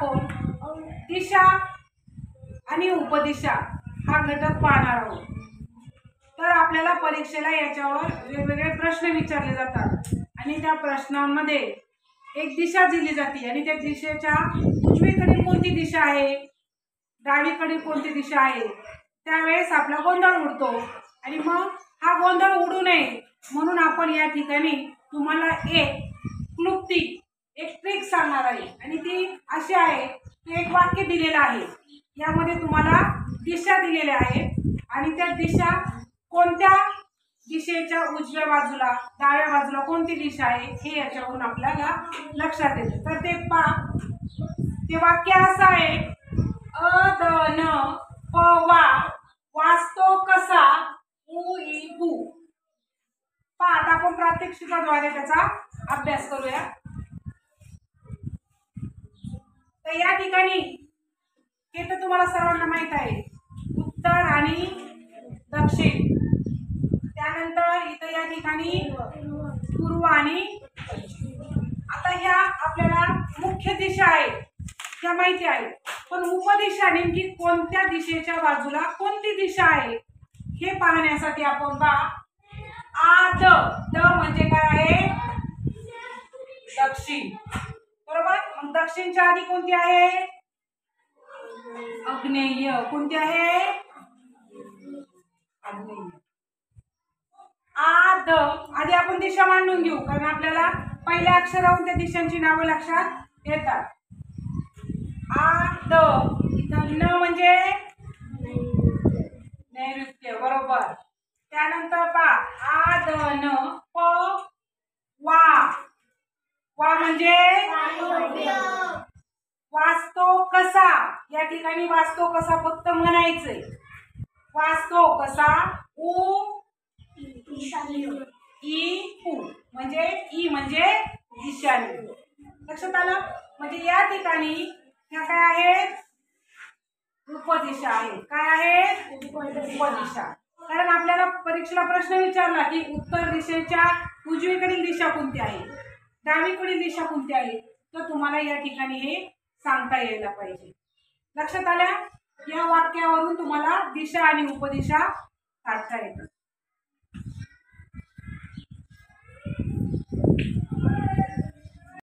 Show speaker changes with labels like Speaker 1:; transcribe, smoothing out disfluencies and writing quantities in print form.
Speaker 1: आपण दिशा आणि उपदिशा हा घटक पाहणार आहोत। तर आपल्याला परीक्षेला याच्यावर वेगवेगळे प्रश्न विचारले जातात आणि त्या प्रश्नांमध्ये एक दिशा दिली जाते आणि त्या दिशेच्या उजवीकडे कोणती दिशा आहे, डावीकडे कोणती दिशा आहे, त्यावेळेस आपला गोंधळ उडतो आणि मग हा गोंधळ उडू नये म्हणून आपण या ठिकाणी तुम्हाला एक क्लुप्ती, एक ट्रिक सांगणार आहे आणि ती अशी आहे की एक वाक्य दिलेलं आहे, यामध्ये तुम्हाला दिशा दिलेल्या आहेत आणि त्या दिशा कोणत्या दिशेच्या उजव्या बाजूला, डाव्या बाजूला कोणती दिशा आहे हे याच्यावरून आपल्याला लक्षात येते। तर ते ते वाक्य असं आहे, अ द न प वा वाचतो कसा उ इ उ। आता आपण प्रात्यक्षिकाद्वारे त्याचा अभ्यास करूया। तर या ठिकाणी हे तर तुम्हाला सर्वांना माहित आहे, उत्तर आणि दक्षिण, त्यानंतर इथं या ठिकाणी पूर्व आणि पश्चिम। आता ह्या आपल्याला मुख्य दिशा आहेत ह्या माहिती आहे, पण उपदिशा नेमकी कोणत्या दिशेच्या बाजूला कोणती दिशा आहे हे पाहण्यासाठी आपण द म्हणजे काय आहे, दक्षिण, बरोबर। मग दक्षिणच्या आधी कोणती आहे, आग्नेय। कोणती आहे, आग्नेय। आधी आपण दिशा मांडून घेऊ कारण आपल्याला पहिल्या अक्षरावरून त्या दिशांची नावं लक्षात येतात। इथं न म्हणजे नैऋत्य, बरोबर। त्यानंतर आ द न प वा म्हणजे वाचतो कसा, या ठिकाणी वाचतो कसा फक्त म्हणायचंय, वाचतो कसा उ इ उ म्हणजे ई म्हणजे दिशाने। लक्षात आलं? म्हणजे या ठिकाणी ह्या काय आहेत, उपदिशा आहेत। काय आहेत, उपदिशा। कारण आपल्याला परीक्षेला प्रश्न विचारला की उत्तर दिशेच्या उजवीकडील दिशा कोणती आहे, डावीकडील दिशा कोणती आहे, तर तुम्हाला या ठिकाणी हे सांगता यायला पाहिजे। लक्षात आलं? या वाक्यावरून तुम्हाला दिशा आणि उपदिशा काढता येतात।